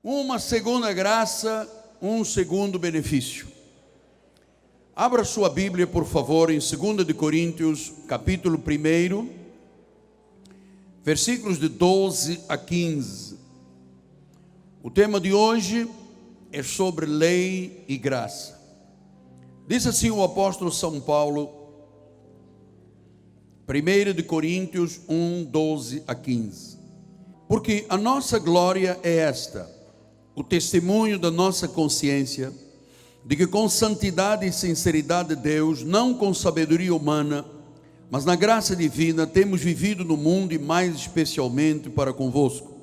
Uma segunda graça, um segundo benefício. Abra sua Bíblia, por favor, em 2 de Coríntios, capítulo 1, versículos de 12 a 15. O tema de hoje é sobre lei e graça. Diz assim o apóstolo São Paulo, 1 de Coríntios 1, 12 a 15. Porque a nossa glória é esta, o testemunho da nossa consciência, de que com santidade e sinceridade de Deus, não com sabedoria humana, mas na graça divina, temos vivido no mundo e mais especialmente para convosco.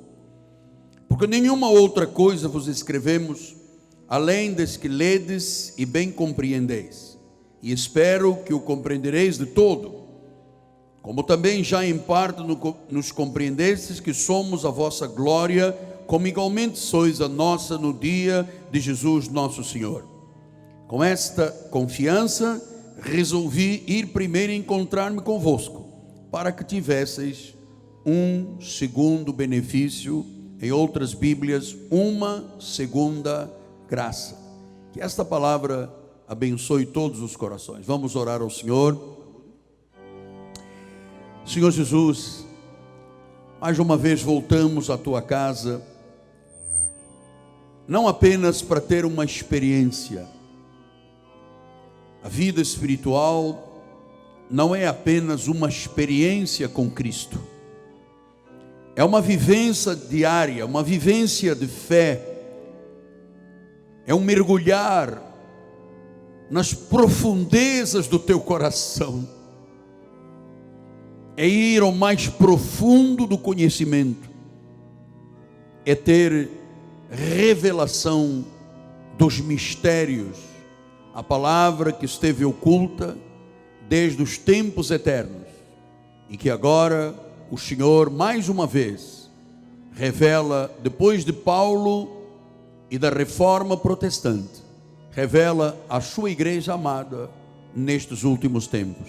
Porque nenhuma outra coisa vos escrevemos, além das que ledes e bem compreendeis, e espero que o compreendereis de todo, como também já em parte nos compreendestes que somos a vossa glória, como igualmente sois a nossa no dia de Jesus nosso Senhor. Com esta confiança, resolvi ir primeiro encontrar-me convosco, para que tivesseis um segundo benefício, em outras Bíblias, uma segunda graça. Que esta palavra abençoe todos os corações. Vamos orar ao Senhor. Senhor Jesus, mais uma vez voltamos à tua casa, não apenas para ter uma experiência. A vida espiritual não é apenas uma experiência com Cristo, é uma vivência diária, uma vivência de fé, é um mergulhar nas profundezas do teu coração, é ir ao mais profundo do conhecimento, é ter revelação dos mistérios, a palavra que esteve oculta desde os tempos eternos e que agora o Senhor mais uma vez revela, depois de Paulo e da reforma protestante, revela à sua igreja amada nestes últimos tempos.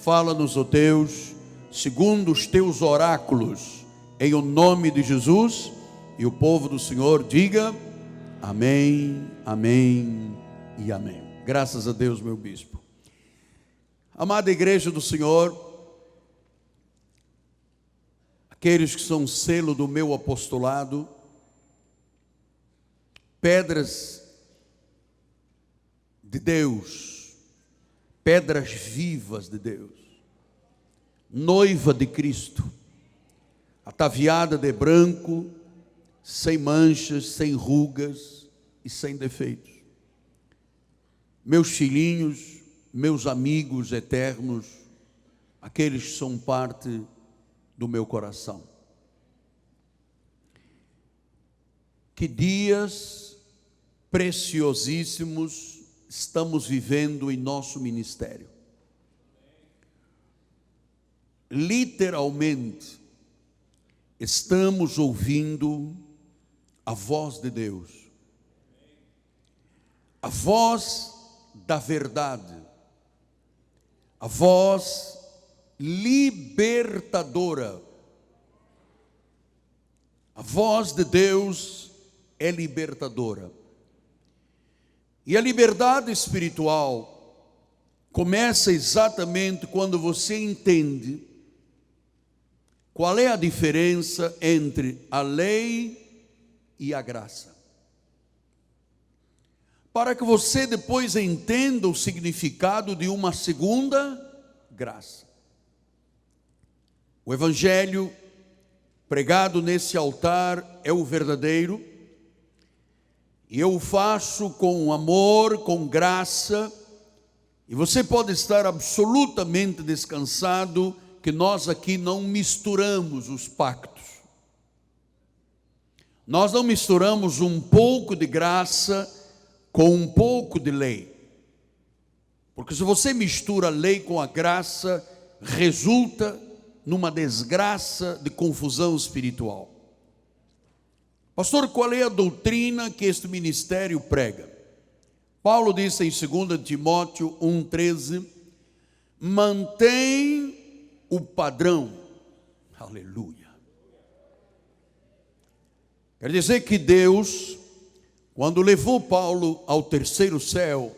Fala-nos, ó Deus, segundo os teus oráculos, em o nome de Jesus. E o povo do Senhor diga amém, amém e amém. Graças a Deus, meu bispo. Amada igreja do Senhor, aqueles que são selo do meu apostolado, pedras de Deus, pedras vivas de Deus, noiva de Cristo, ataviada de branco, sem manchas, sem rugas e sem defeitos. Meus filhinhos, meus amigos eternos, aqueles que são parte do meu coração. Que dias preciosíssimos estamos vivendo em nosso ministério. Literalmente, estamos ouvindo a voz de Deus, a voz da verdade, a voz libertadora. A voz de Deus é libertadora. E a liberdade espiritual começa exatamente quando você entende qual é a diferença entre a lei e a graça. Para que você depois entenda o significado de uma segunda graça. O evangelho pregado nesse altar é o verdadeiro, e eu o faço com amor, com graça, e você pode estar absolutamente descansado que nós aqui não misturamos os pactos. Nós não misturamos um pouco de graça com um pouco de lei. Porque se você mistura a lei com a graça, resulta numa desgraça de confusão espiritual. Pastor, qual é a doutrina que este ministério prega? Paulo disse em 2 Timóteo 1,13, mantém o padrão. Aleluia. Quer dizer que Deus, quando levou Paulo ao terceiro céu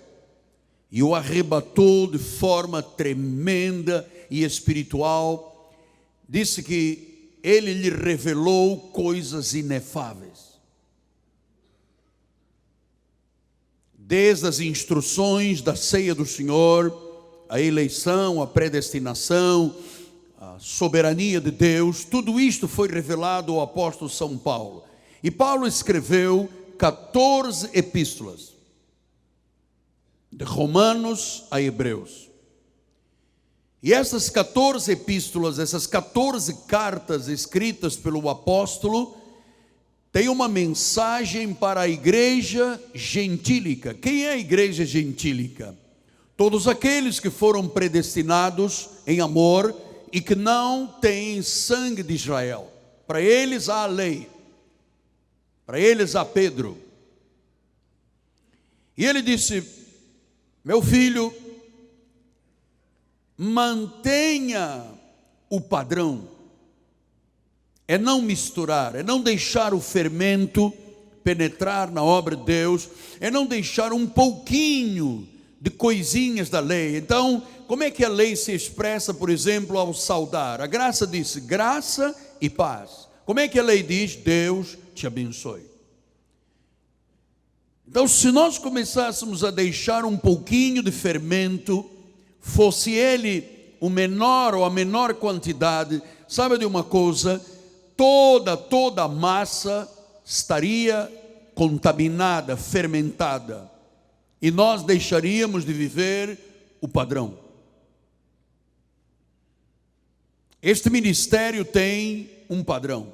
e o arrebatou de forma tremenda e espiritual, disse que ele lhe revelou coisas inefáveis. Desde as instruções da ceia do Senhor, a eleição, a predestinação, a soberania de Deus, tudo isto foi revelado ao apóstolo São Paulo. E Paulo escreveu 14 epístolas, de Romanos a Hebreus. E essas 14 epístolas, essas 14 cartas escritas pelo apóstolo, têm uma mensagem para a igreja gentílica. Quem é a igreja gentílica? Todos aqueles que foram predestinados em amor e que não têm sangue de Israel. Para eles há a lei, para eles há Pedro. E ele disse: meu filho, mantenha o padrão. É não misturar, é não deixar o fermento penetrar na obra de Deus, é não deixar um pouquinho de coisinhas da lei. Então, como é que a lei se expressa, por exemplo, ao saudar? A graça diz graça e paz. Como é que a lei diz? Deus te abençoe. Então, se nós começássemos a deixar um pouquinho de fermento, fosse ele o menor ou a menor quantidade, sabe de uma coisa? Toda a massa estaria contaminada, fermentada, e nós deixaríamos de viver o padrão. Este ministério tem um padrão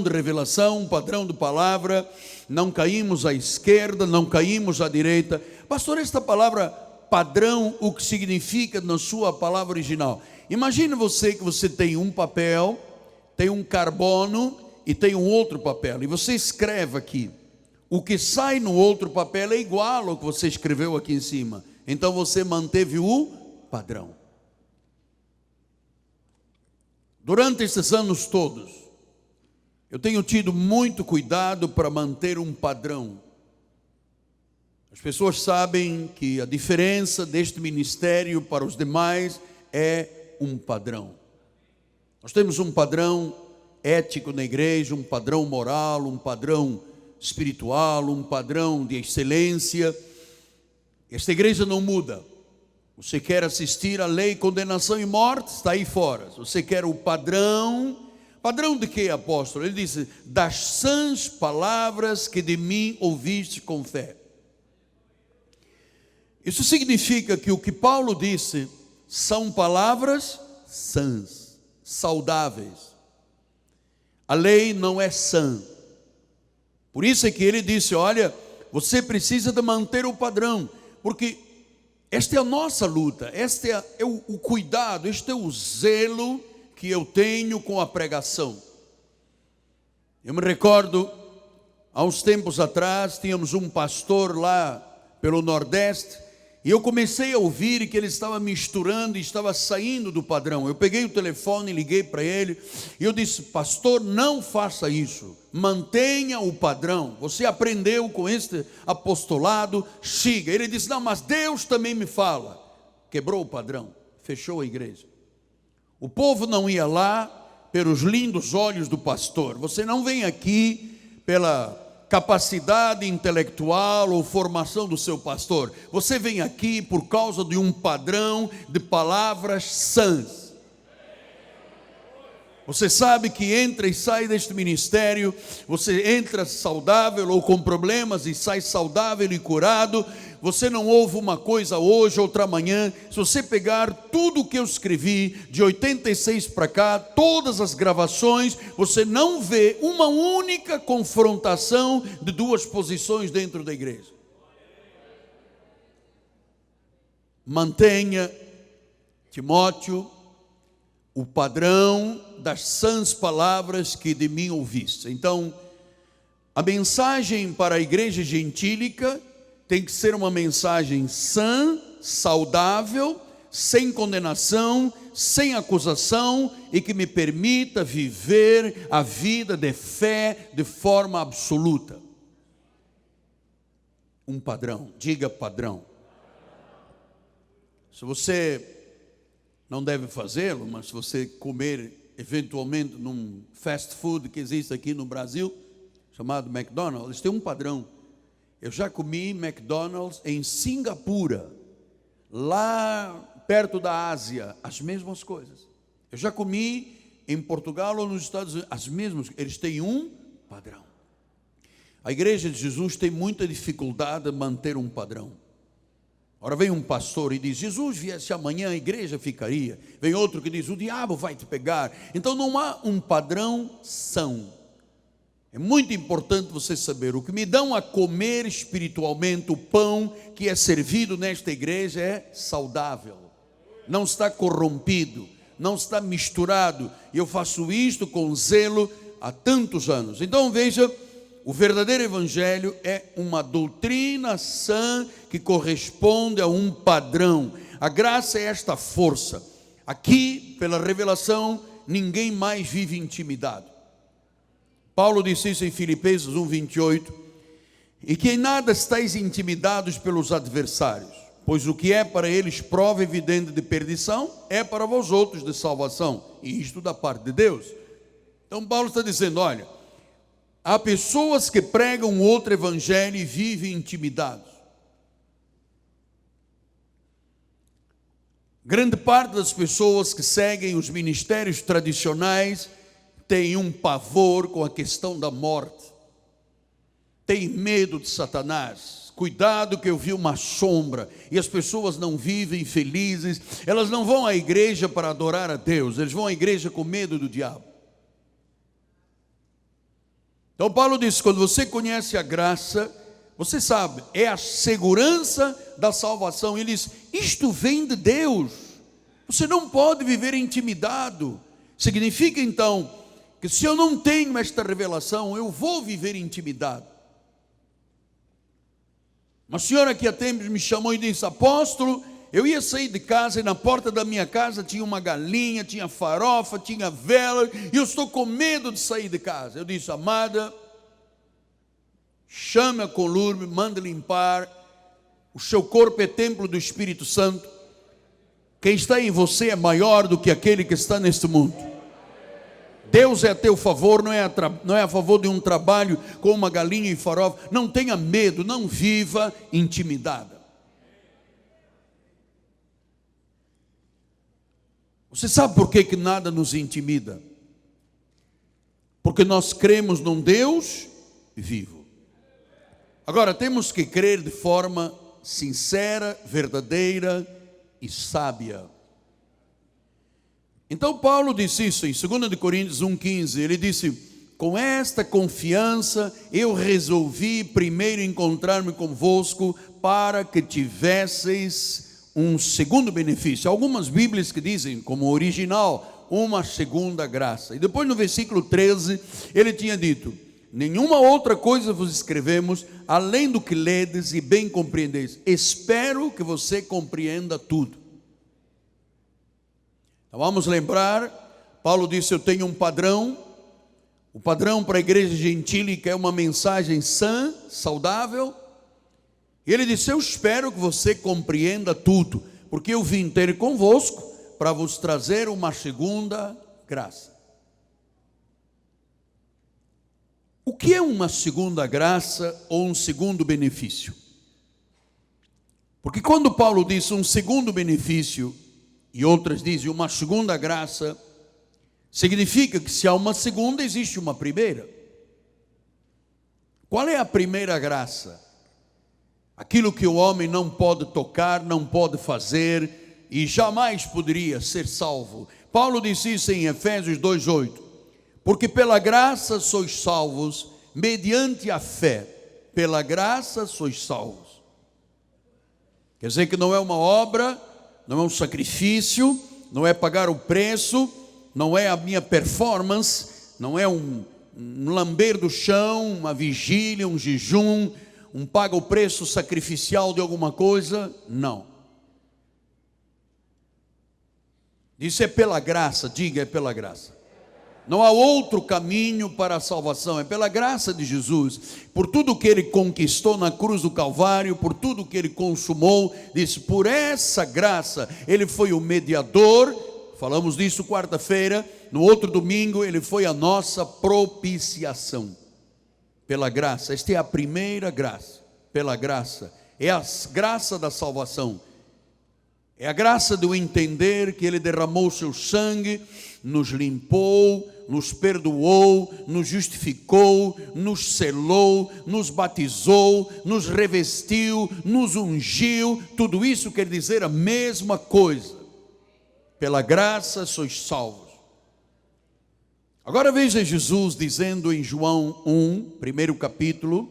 de revelação, um padrão de palavra. Não caímos à esquerda, não caímos à direita. Pastor, esta palavra padrão, o que significa na sua palavra original? Imagine você que você tem um papel, tem um carbono e tem um outro papel, e você escreve aqui. O que sai no outro papel é igual ao que você escreveu aqui em cima. Então você manteve o padrão. Durante esses anos todos, eu tenho tido muito cuidado para manter um padrão. As pessoas sabem que a diferença deste ministério para os demais é um padrão. Nós temos um padrão ético na igreja, um padrão moral, um padrão espiritual, um padrão de excelência. Esta igreja não muda. Você quer assistir à lei, condenação e morte? Está aí fora. Você quer o padrão de que, apóstolo? Ele disse: das sãs palavras que de mim ouviste com fé. Isso significa que o que Paulo disse são palavras sãs, saudáveis. A lei não é sã. Por isso é que ele disse: olha, você precisa de manter o padrão, porque esta é a nossa luta, este é o cuidado, este é o zelo que eu tenho com a pregação. Eu me recordo, há uns tempos atrás, tínhamos um pastor lá pelo Nordeste, e eu comecei a ouvir que ele estava misturando e estava saindo do padrão. Eu peguei o telefone, liguei para ele, e eu disse: pastor, não faça isso, mantenha o padrão. Você aprendeu com este apostolado, siga. Ele disse: não, mas Deus também me fala. Quebrou o padrão, fechou a igreja. O povo não ia lá pelos lindos olhos do pastor. Você não vem aqui pela capacidade intelectual ou formação do seu pastor. Você vem aqui por causa de um padrão de palavras sãs. Você sabe que entra e sai deste ministério, você entra saudável ou com problemas e sai saudável e curado. Você não ouve uma coisa hoje, outra amanhã. Se você pegar tudo o que eu escrevi de 86 para cá, todas as gravações, você não vê uma única confrontação de duas posições dentro da igreja. Mantenha, Timóteo, o padrão das sãs palavras que de mim ouviste. Então, a mensagem para a igreja gentílica tem que ser uma mensagem sã, saudável, sem condenação, sem acusação e que me permita viver a vida de fé de forma absoluta. Um padrão, diga padrão. Se você não deve fazê-lo, mas se você comer eventualmente num fast food que existe aqui no Brasil, chamado McDonald's, eles têm um padrão. Eu já comi McDonald's em Singapura, lá perto da Ásia, as mesmas coisas. Eu já comi em Portugal ou nos Estados Unidos, as mesmas. Eles têm um padrão. A igreja de Jesus tem muita dificuldade em manter um padrão. Ora, vem um pastor e diz: Jesus viesse amanhã, a igreja ficaria. Vem outro que diz: o diabo vai te pegar. Então não há um padrão são. É muito importante você saber, o que me dão a comer espiritualmente, o pão que é servido nesta igreja é saudável, não está corrompido, não está misturado, e eu faço isto com zelo há tantos anos. Então veja, o verdadeiro evangelho é uma doutrina sã que corresponde a um padrão. A graça é esta força. Aqui, pela revelação, ninguém mais vive intimidado. Paulo disse isso em Filipenses 1:28, e que em nada estáis intimidados pelos adversários, pois o que é para eles prova evidente de perdição, é para vós outros de salvação, e isto da parte de Deus. Então Paulo está dizendo, olha, há pessoas que pregam outro evangelho e vivem intimidados. Grande parte das pessoas que seguem os ministérios tradicionais tem um pavor com a questão da morte, tem medo de Satanás. Cuidado que eu vi uma sombra, e as pessoas não vivem felizes, elas não vão à igreja para adorar a Deus, eles vão à igreja com medo do diabo. Então Paulo diz, quando você conhece a graça, você sabe, é a segurança da salvação. Ele diz, isto vem de Deus, você não pode viver intimidado. Significa então, que se eu não tenho esta revelação, eu vou viver intimidado. Uma senhora que há tempos me chamou e disse, apóstolo, eu ia sair de casa e na porta da minha casa tinha uma galinha, tinha farofa, tinha vela, e eu estou com medo de sair de casa. Eu disse, amada, chame a Colurbe, mande limpar, o seu corpo é templo do Espírito Santo, quem está em você é maior do que aquele que está neste mundo. Deus é a teu favor, não é a favor de um trabalho com uma galinha e farofa. Não tenha medo, não viva intimidada. Você sabe por que nada nos intimida? Porque nós cremos num Deus vivo. Agora, temos que crer de forma sincera, verdadeira e sábia. Então Paulo disse isso em 2 Coríntios 1,15, ele disse, com esta confiança eu resolvi primeiro encontrar-me convosco para que tivesseis um segundo benefício. Algumas bíblias que dizem, como original, uma segunda graça. E depois no versículo 13, ele tinha dito, nenhuma outra coisa vos escrevemos, além do que ledes e bem compreendeis. Espero que você compreenda tudo. Então vamos lembrar, Paulo disse, eu tenho um padrão, o padrão para a igreja gentílica é uma mensagem sã, saudável, e ele disse, eu espero que você compreenda tudo, porque eu vim ter convosco para vos trazer uma segunda graça. O que é uma segunda graça ou um segundo benefício? Porque quando Paulo diz um segundo benefício, e outras dizem uma segunda graça, significa que se há uma segunda, existe uma primeira. Qual é a primeira graça? Aquilo que o homem não pode tocar, não pode fazer e jamais poderia ser salvo. Paulo disse isso em Efésios 2,8, porque pela graça sois salvos, mediante a fé, pela graça sois salvos. Quer dizer que não é uma obra, não é um sacrifício, não é pagar o preço, não é a minha performance, não é um lamber do chão, uma vigília, um jejum, um paga o preço sacrificial de alguma coisa, não. Disse: é pela graça, diga, é pela graça. Não há outro caminho para a salvação, é pela graça de Jesus, por tudo que Ele conquistou na cruz do Calvário, por tudo que Ele consumou. Disse: por essa graça, Ele foi o mediador, falamos disso quarta-feira. No outro domingo, Ele foi a nossa propiciação, pela graça. Esta é a primeira graça, pela graça, é a graça da salvação. É a graça do entender que Ele derramou o seu sangue, nos limpou, nos perdoou, nos justificou, nos selou, nos batizou, nos revestiu, nos ungiu. Tudo isso quer dizer a mesma coisa. Pela graça sois salvos. Agora veja Jesus dizendo em João 1, primeiro capítulo,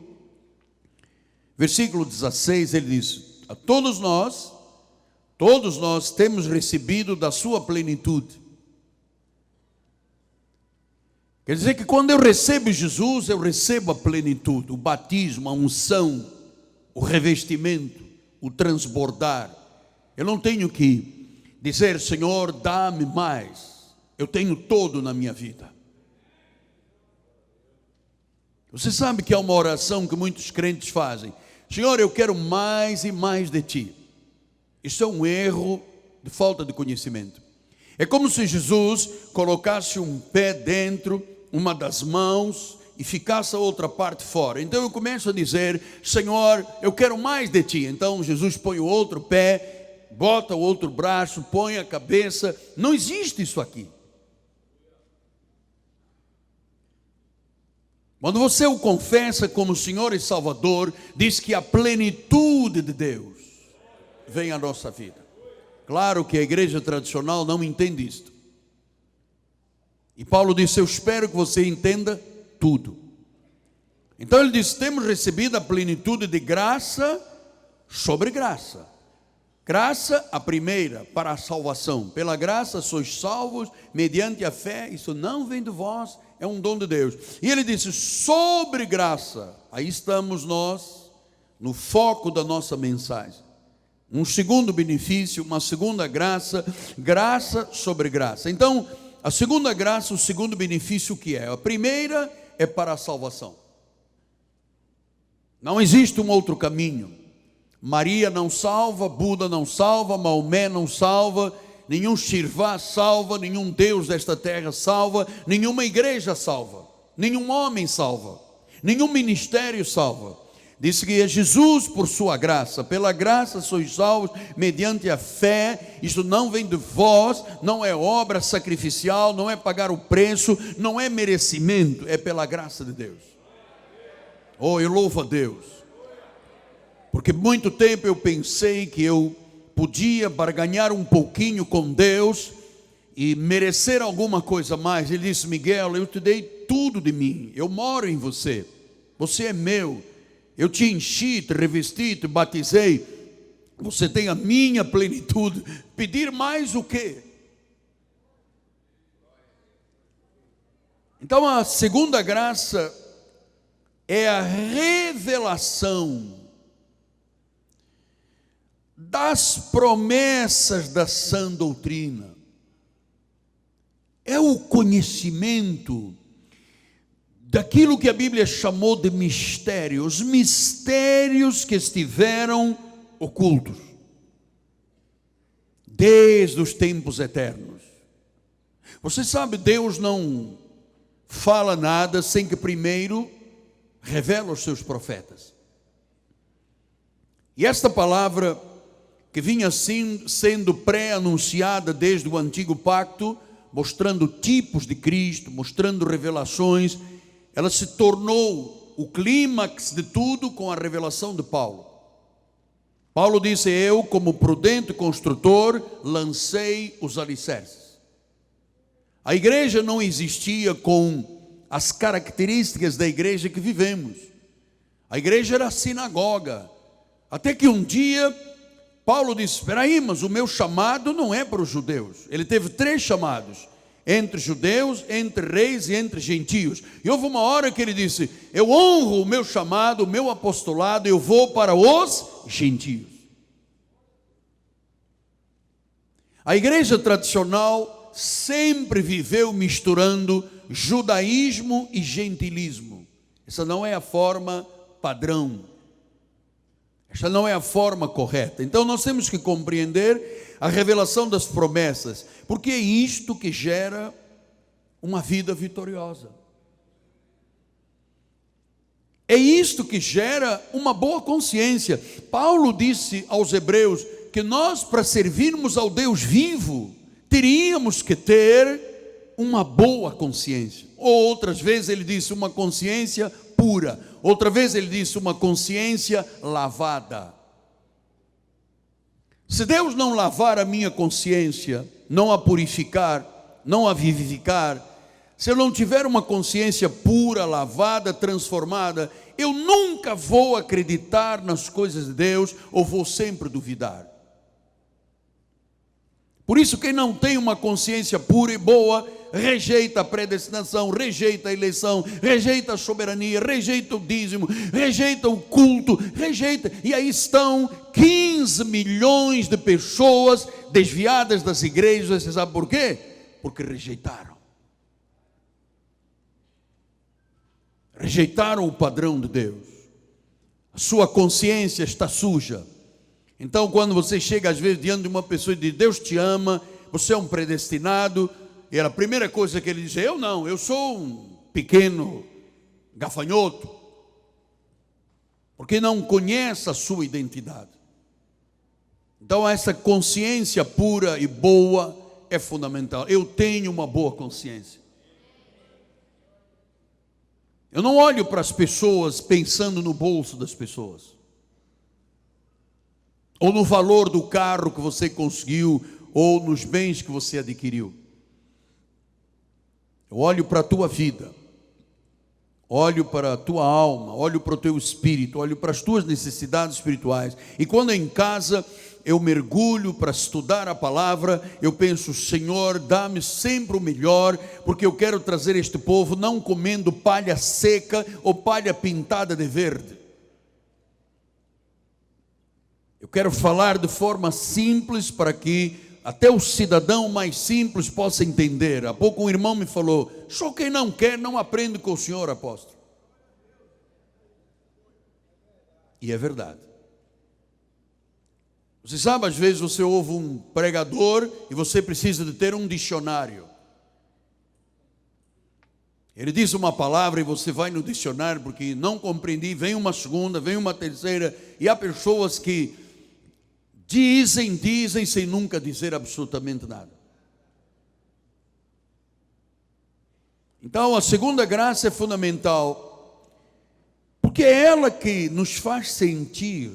versículo 16, ele diz: a todos nós temos recebido da sua plenitude. Quer dizer que quando eu recebo Jesus, eu recebo a plenitude, o batismo, a unção, o revestimento, o transbordar. Eu não tenho que dizer: Senhor, dá-me mais. Eu tenho todo na minha vida. Você sabe que é uma oração que muitos crentes fazem: Senhor, eu quero mais e mais de Ti. Isso é um erro de falta de conhecimento. É como se Jesus colocasse um pé dentro, uma das mãos, e ficasse a outra parte fora. Então eu começo a dizer: Senhor, eu quero mais de Ti. Então Jesus põe o outro pé, bota o outro braço, põe a cabeça. Não existe isso aqui. Quando você o confessa como Senhor e Salvador, diz que a plenitude de Deus vem à nossa vida. Claro que a igreja tradicional não entende isto. E Paulo disse: eu espero que você entenda tudo. Então ele diz: temos recebido a plenitude de graça sobre graça. Graça, a primeira, para a salvação. Pela graça sois salvos, mediante a fé. Isso não vem de vós, é um dom de Deus. E ele disse: sobre graça. Aí estamos nós, no foco da nossa mensagem. Um segundo benefício, uma segunda graça, graça sobre graça. Então, a segunda graça, o segundo benefício, o que é? A primeira é para a salvação. Não existe um outro caminho. Maria não salva, Buda não salva, Maomé não salva, nenhum Shirvá salva, nenhum Deus desta terra salva, nenhuma igreja salva, nenhum homem salva, nenhum ministério salva. Disse que é Jesus por sua graça, pela graça sois salvos, mediante a fé. Isso não vem de vós, não é obra sacrificial, não é pagar o preço, não é merecimento, é pela graça de Deus. Oh, eu louvo a Deus, porque muito tempo eu pensei que eu podia barganhar um pouquinho com Deus e merecer alguma coisa mais. Ele disse: Miguel, eu te dei tudo de mim, eu moro em você, você é meu. Eu te enchi, te revesti, te batizei. Você tem a minha plenitude. Pedir mais o quê? Então a segunda graça é a revelação das promessas da sã doutrina. É o conhecimento daquilo que a Bíblia chamou de mistério, os mistérios que estiveram ocultos desde os tempos eternos. Você sabe, Deus não fala nada sem que primeiro revela aos seus profetas. E esta palavra que vinha assim sendo pré-anunciada desde o antigo pacto, mostrando tipos de Cristo, mostrando revelações, ela se tornou o clímax de tudo com a revelação de Paulo. Paulo disse: eu, como prudente construtor, lancei os alicerces. A igreja não existia com as características da igreja que vivemos. A igreja era a sinagoga. Até que um dia, Paulo disse: espera aí, mas o meu chamado não é para os judeus. Ele teve 3 chamados: entre judeus, entre reis e entre gentios. E houve uma hora que ele disse: eu honro o meu chamado, o meu apostolado, eu vou para os gentios. A igreja tradicional sempre viveu misturando judaísmo e gentilismo. Essa não é a forma padrão. Esta não é a forma correta. Então nós temos que compreender a revelação das promessas, porque é isto que gera uma vida vitoriosa. É isto que gera uma boa consciência. Paulo disse aos hebreus que nós, para servirmos ao Deus vivo, teríamos que ter uma boa consciência. Ou outras vezes ele disse uma consciência pura. Outra vez ele disse uma consciência lavada. Se Deus não lavar a minha consciência, não a purificar, não a vivificar, se eu não tiver uma consciência pura, lavada, transformada, eu nunca vou acreditar nas coisas de Deus, ou vou sempre duvidar. Por isso, quem não tem uma consciência pura e boa, rejeita a predestinação, rejeita a eleição, rejeita a soberania, rejeita o dízimo, rejeita o culto, rejeita. E aí estão 15 milhões de pessoas desviadas das igrejas. Você sabe por quê? Porque rejeitaram. Rejeitaram o padrão de Deus. A sua consciência está suja. Então, quando você chega às vezes diante de uma pessoa e diz: Deus te ama, você é um predestinado, e a primeira coisa que ele diz: eu não, eu sou um pequeno gafanhoto, porque não conhece a sua identidade. Então essa consciência pura e boa é fundamental. Eu tenho uma boa consciência. Eu não olho para as pessoas pensando no bolso das pessoas, ou no valor do carro que você conseguiu, ou nos bens que você adquiriu. Eu olho para a tua vida, olho para a tua alma, olho para o teu espírito, olho para as tuas necessidades espirituais. E quando em casa eu mergulho para estudar a palavra, eu penso: Senhor, dá-me sempre o melhor, porque eu quero trazer este povo não comendo palha seca ou palha pintada de verde. Eu quero falar de forma simples para que até o cidadão mais simples possa entender. Há pouco um irmão me falou: só quem não quer não aprende com o senhor, apóstolo. E é verdade. Você sabe, às vezes você ouve um pregador e você precisa de ter um dicionário. Ele diz uma palavra e você vai no dicionário porque não compreendi, vem uma segunda, vem uma terceira, e há pessoas que dizem sem nunca dizer absolutamente nada. Então a segunda graça é fundamental, porque é ela que nos faz sentir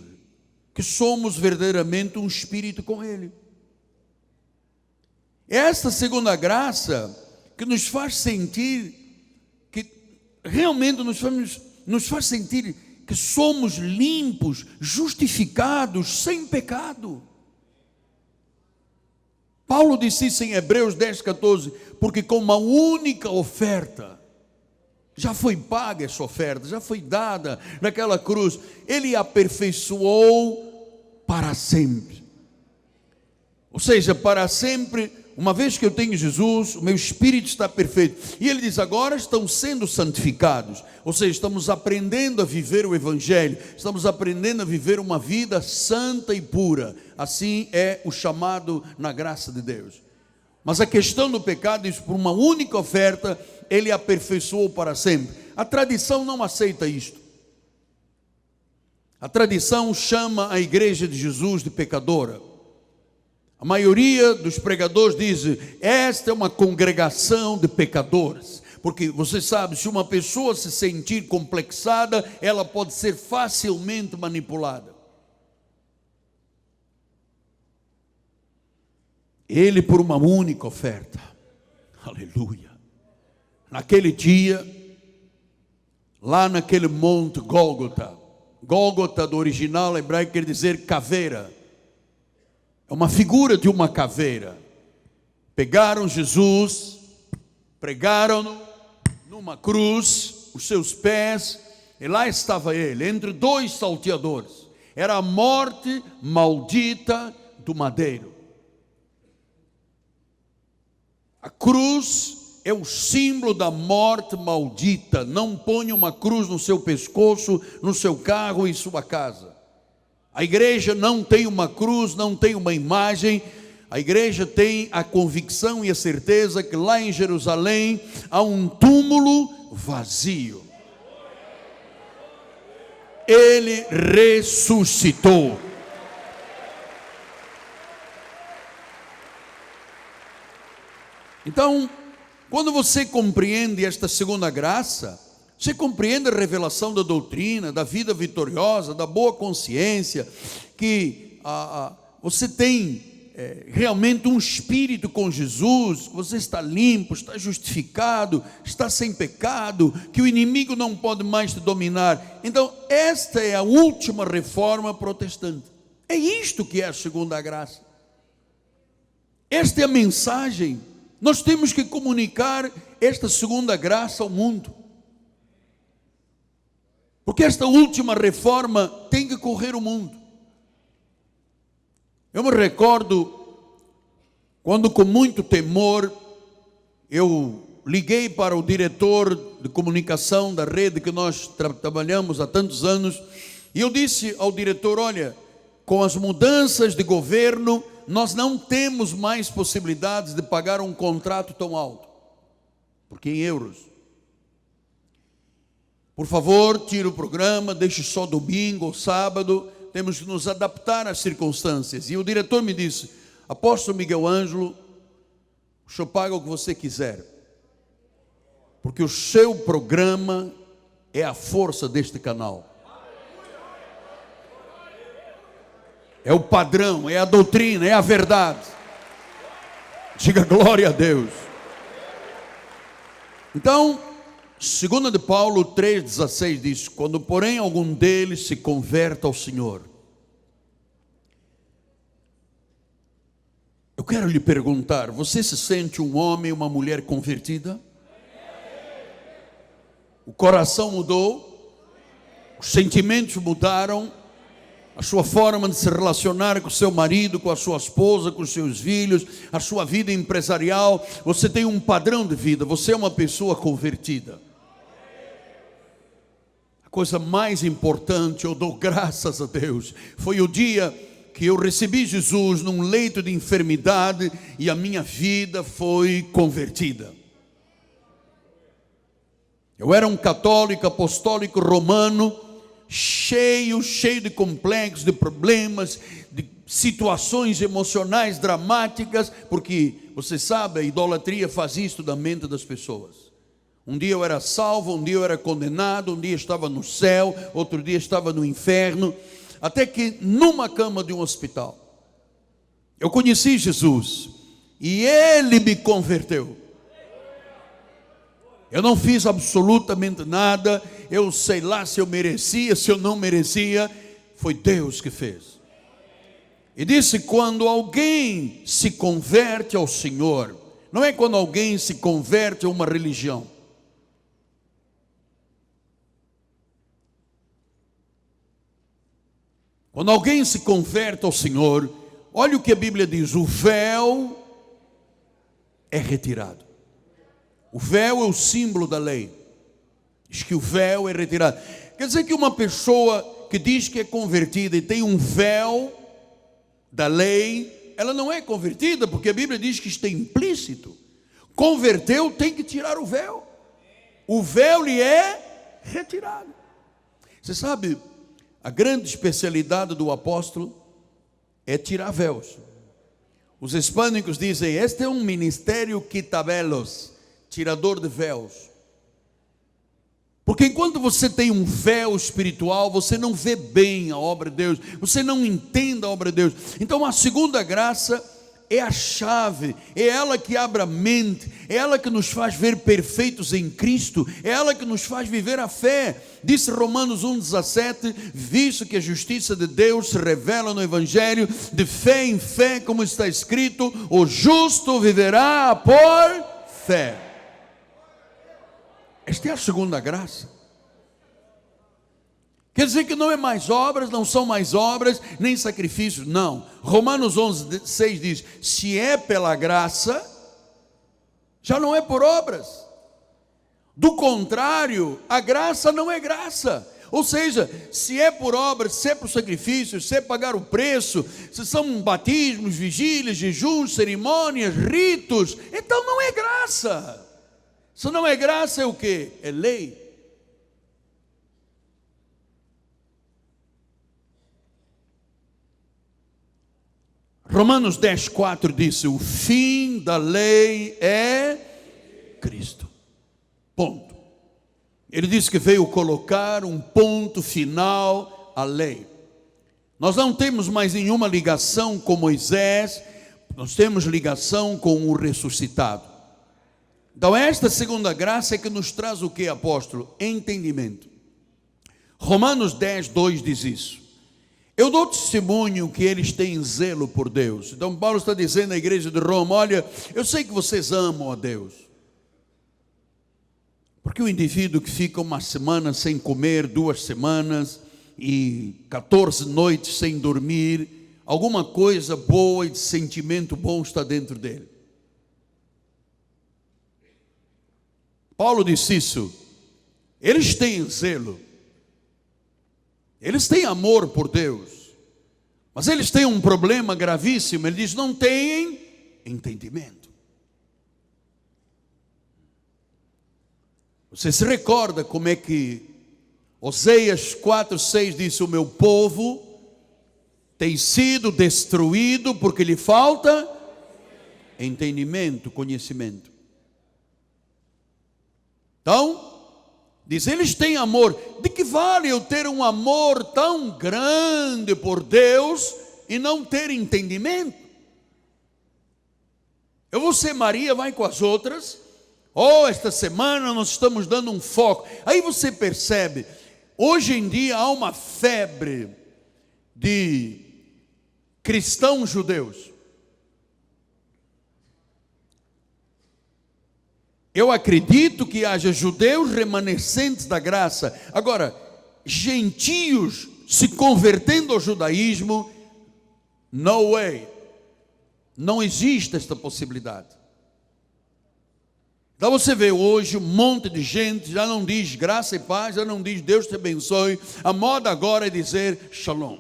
que somos verdadeiramente um espírito com Ele. É esta segunda graça que nos faz sentir, que realmente nos faz sentir que somos limpos, justificados, sem pecado. Paulo disse isso em Hebreus 10:14, porque com uma única oferta, já foi paga essa oferta, já foi dada naquela cruz, Ele aperfeiçoou para sempre. Ou seja, para sempre. Uma vez que eu tenho Jesus, o meu espírito está perfeito. E ele diz: agora estão sendo santificados. Ou seja, estamos aprendendo a viver o Evangelho. Estamos aprendendo a viver uma vida santa e pura. Assim é o chamado na graça de Deus. Mas a questão do pecado diz: por uma única oferta, Ele aperfeiçoou para sempre. A tradição não aceita isto. A tradição chama a igreja de Jesus de pecadora. A maioria dos pregadores diz: esta é uma congregação de pecadores. Porque você sabe, se uma pessoa se sentir complexada, ela pode ser facilmente manipulada. Ele, por uma única oferta, aleluia, naquele dia, lá naquele monte Gólgota, Gólgota do original hebraico quer dizer caveira. É uma figura de uma caveira. Pegaram Jesus, pregaram-no numa cruz, os seus pés, e lá estava ele, entre dois salteadores. Era a morte maldita do madeiro. A cruz é o símbolo da morte maldita. Não ponha uma cruz no seu pescoço, no seu carro e em sua casa. A igreja não tem uma cruz, não tem uma imagem. A igreja tem a convicção e a certeza que lá em Jerusalém há um túmulo vazio. Ele ressuscitou. Então, quando você compreende esta segunda graça, você compreende a revelação da doutrina, da vida vitoriosa, da boa consciência, que você tem realmente um espírito com Jesus, você está limpo, está justificado, está sem pecado, que o inimigo não pode mais te dominar. Então, esta é a última reforma protestante. É isto que é a segunda graça. Esta é a mensagem. Nós temos que comunicar esta segunda graça ao mundo. Porque esta última reforma tem que correr o mundo. Eu me recordo, quando com muito temor, eu liguei para o diretor de comunicação da rede que nós trabalhamos há tantos anos, e eu disse ao diretor: olha, com as mudanças de governo, nós não temos mais possibilidades de pagar um contrato tão alto, porque em euros. Por favor, tire o programa, deixe só domingo ou sábado, temos que nos adaptar às circunstâncias. E o diretor me disse: apóstolo Miguel Ângelo, o senhor paga o que você quiser, porque o seu programa é a força deste canal. É o padrão, é a doutrina, é a verdade. Diga glória a Deus. Então, 2 de Paulo 3,16 diz: quando porém algum deles se converta ao Senhor. Eu quero lhe perguntar, você se sente um homem, uma mulher convertida? O coração mudou, os sentimentos mudaram, a sua forma de se relacionar com o seu marido, com a sua esposa, com os seus filhos, a sua vida empresarial, você tem um padrão de vida, você é uma pessoa convertida. A coisa mais importante, eu dou graças a Deus, foi o dia que eu recebi Jesus num leito de enfermidade e a minha vida foi convertida. Eu era um católico apostólico romano, cheio de complexos, de problemas, de situações emocionais dramáticas, porque você sabe, a idolatria faz isso da mente das pessoas. Um dia eu era salvo, um dia eu era condenado, um dia estava no céu, outro dia estava no inferno, até que numa cama de um hospital, eu conheci Jesus, e Ele me converteu. Eu não fiz absolutamente nada, eu sei lá se eu merecia, se eu não merecia, foi Deus que fez. E disse: quando alguém se converte ao Senhor, não é quando alguém se converte a uma religião. Quando alguém se converte ao Senhor, olha o que a Bíblia diz: o véu é retirado. O véu é o símbolo da lei. Diz que o véu é retirado. Quer dizer que uma pessoa que diz que é convertida e tem um véu da lei, ela não é convertida, porque a Bíblia diz que está implícito. Converteu, tem que tirar o véu. O véu lhe é retirado. Você sabe, a grande especialidade do apóstolo é tirar véus. Os hispânicos dizem: este é um ministério quitabelos, tirador de véus. Porque enquanto você tem um véu espiritual, você não vê bem a obra de Deus, você não entende a obra de Deus. Então a segunda graça é a chave, é ela que abre a mente, é ela que nos faz ver perfeitos em Cristo, é ela que nos faz viver a fé. Disse Romanos 1,17: visto que a justiça de Deus se revela no Evangelho, de fé em fé, como está escrito, o justo viverá por fé. Esta é a segunda graça. Quer dizer que não é mais obras, não são mais obras, nem sacrifícios, não. Romanos 11,6 diz: se é pela graça, Já não é por obras. Do contrário, a graça não é graça. Ou seja, se é por obras, se é por sacrifícios, se é pagar o preço, se são batismos, vigílias, jejuns, cerimônias, ritos, então não é graça. Se não é graça, é o quê? É lei. Romanos 10:4 diz: o fim da lei é Cristo. Ponto. Ele disse que veio colocar um ponto final à lei. Nós não temos mais nenhuma ligação com Moisés, nós temos ligação com o ressuscitado. Então esta segunda graça é que nos traz o que, apóstolo? Entendimento. Romanos 10:2 diz isso. Eu dou testemunho que eles têm zelo por Deus. Então Paulo está dizendo à igreja de Roma: olha, eu sei que vocês amam a Deus. Porque o indivíduo que fica uma semana sem comer, 2 semanas e 14 noites sem dormir, alguma coisa boa e de sentimento bom está dentro dele. Paulo disse isso. Eles têm zelo, eles têm amor por Deus, mas eles têm um problema gravíssimo. Ele diz: não têm entendimento. Você se recorda como é que Oséias 4:6 diz: o meu povo tem sido destruído porque lhe falta entendimento, conhecimento. Então, diz, eles têm amor. De que vale eu ter um amor tão grande por Deus e não ter entendimento? Eu vou ser Maria, vai com as outras. Esta semana nós estamos dando um foco. Aí você percebe, hoje em dia há uma febre de cristãos judeus. Eu acredito que haja judeus remanescentes da graça. Agora, gentios se convertendo ao judaísmo, no way. Não existe esta possibilidade. Então você vê hoje um monte de gente, já não diz graça e paz, já não diz Deus te abençoe. A moda agora é dizer shalom.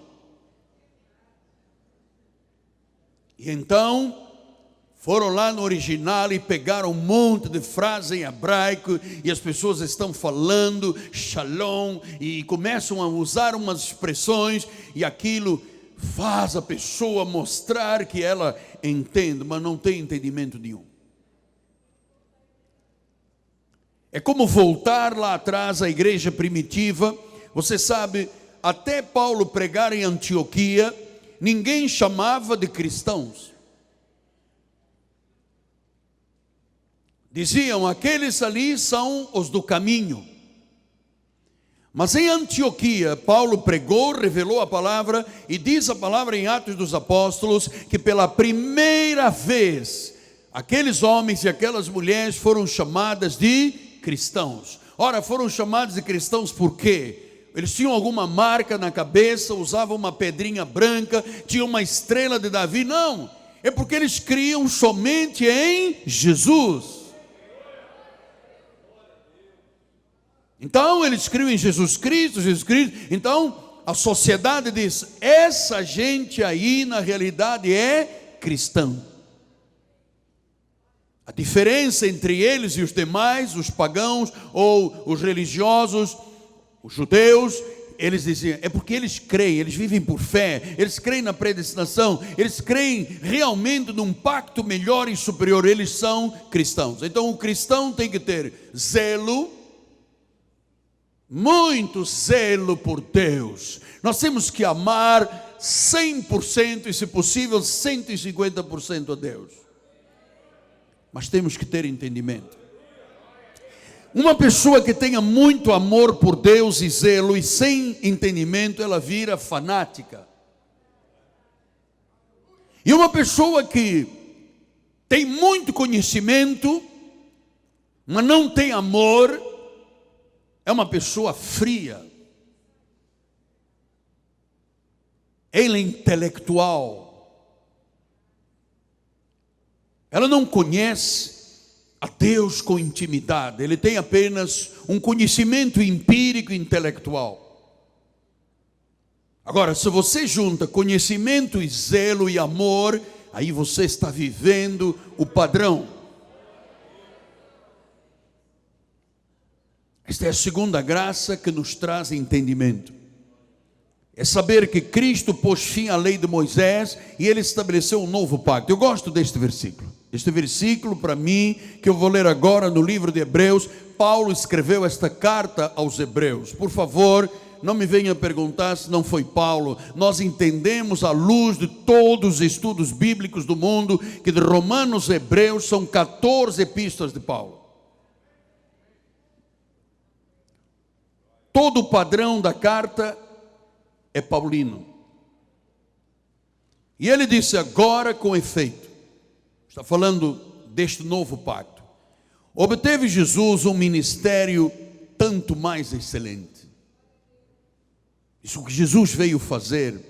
E então foram lá no original e pegaram um monte de frases em hebraico, e as pessoas estão falando shalom, e começam a usar umas expressões, e aquilo faz a pessoa mostrar que ela entende, mas não tem entendimento nenhum. É como voltar lá atrás à igreja primitiva. Você sabe, até Paulo pregar em Antioquia, ninguém chamava de cristãos. Diziam, aqueles ali são os do caminho. Mas em Antioquia, Paulo pregou, revelou a palavra, e diz a palavra em Atos dos Apóstolos, que pela primeira vez, aqueles homens e aquelas mulheres foram chamadas de cristãos. Ora, foram chamados de cristãos por quê? Eles tinham alguma marca na cabeça, usavam uma pedrinha branca, tinham uma estrela de Davi? Não, é porque eles criam somente em Jesus. Então eles criam em Jesus Cristo. Então a sociedade diz, essa gente aí na realidade é cristã. A diferença entre eles e os demais, os pagãos ou os religiosos, os judeus, eles diziam, é porque eles creem, eles vivem por fé, eles creem na predestinação, eles creem realmente num pacto melhor e superior, eles são cristãos. Então o cristão tem que ter zelo, muito zelo por Deus. Nós temos que amar 100% e, se possível, 150% a Deus. Mas temos que ter entendimento. Uma pessoa que tenha muito amor por Deus e zelo e sem entendimento, ela vira fanática. E uma pessoa que tem muito conhecimento, mas não tem amor, é uma pessoa fria. Ela é intelectual. Ela não conhece a Deus com intimidade, ele tem apenas um conhecimento empírico e intelectual. Agora, se você junta conhecimento e zelo e amor, aí você está vivendo o padrão. Esta é a segunda graça que nos traz entendimento. É saber que Cristo pôs fim à lei de Moisés e ele estabeleceu um novo pacto. Eu gosto deste versículo. Este versículo, para mim, que eu vou ler agora no livro de Hebreus, Paulo escreveu esta carta aos Hebreus. Por favor, não me venha perguntar se não foi Paulo. Nós entendemos, à luz de todos os estudos bíblicos do mundo, que de Romanos a Hebreus são 14 epístolas de Paulo. Todo o padrão da carta é paulino. E ele disse: agora com efeito, está falando deste novo pacto, obteve Jesus um ministério tanto mais excelente. Isso que Jesus veio fazer,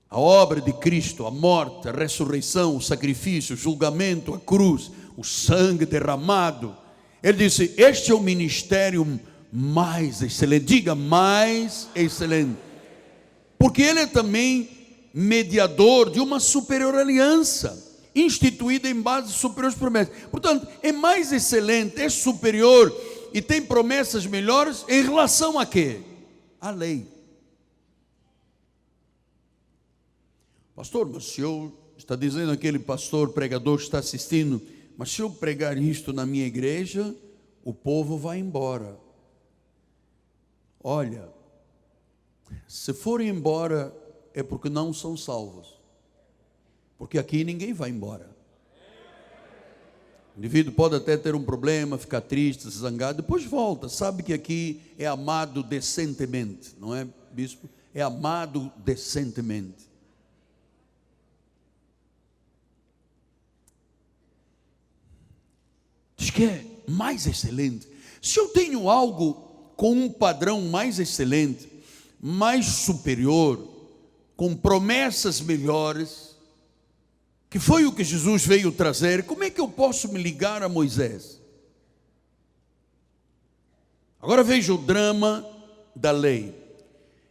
a obra de Cristo, a morte, a ressurreição, o sacrifício, o julgamento, a cruz, o sangue derramado. Ele disse: este é o ministério mais excelente. Diga, mais excelente. Porque ele é também mediador de uma superior aliança, instituída em base de superiores promessas. Portanto, é mais excelente, é superior e tem promessas melhores em relação a quê? A lei. Pastor, mas se eu, está dizendo aquele pastor pregador que está assistindo, mas se eu pregar isto na minha igreja, o povo vai embora. Olha, se forem embora é porque não são salvos, porque aqui ninguém vai embora. O indivíduo pode até ter um problema, ficar triste, se zangar, depois volta, sabe que aqui é amado decentemente, não é, bispo? É amado decentemente. Diz que é mais excelente. Se eu tenho algo com um padrão mais excelente, mais superior, com promessas melhores, que foi o que Jesus veio trazer, como é que eu posso me ligar a Moisés? Agora veja o drama da lei.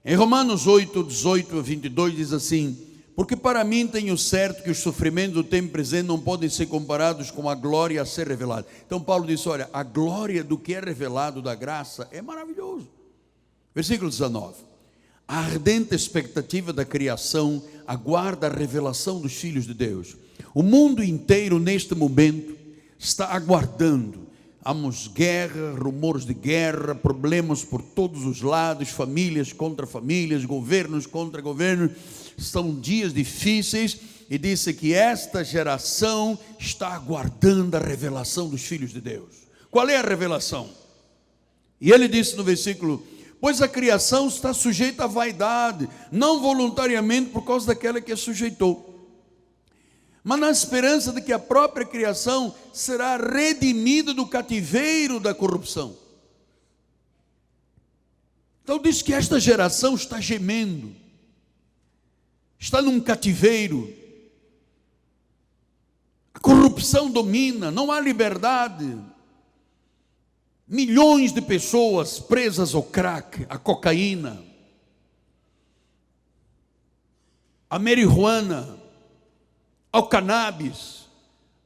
Em Romanos 8, 18 a 22 diz assim: porque para mim tenho certo que os sofrimentos do tempo presente não podem ser comparados com a glória a ser revelada. Então Paulo disse: olha, a glória do que é revelado da graça é maravilhoso. Versículo 19: a ardente expectativa da criação aguarda a revelação dos filhos de Deus. O mundo inteiro neste momento está aguardando. Há guerra, rumores de guerra, problemas por todos os lados, famílias contra famílias, governos contra governos. São dias difíceis e disse que esta geração está aguardando a revelação dos filhos de Deus. Qual é a revelação? E ele disse no versículo: pois a criação está sujeita à vaidade, não voluntariamente por causa daquela que a sujeitou, mas na esperança de que a própria criação será redimida do cativeiro da corrupção. Então diz que esta geração está gemendo, está num cativeiro, a corrupção domina, não há liberdade. Milhões de pessoas presas ao crack, à cocaína, à marihuana, ao cannabis,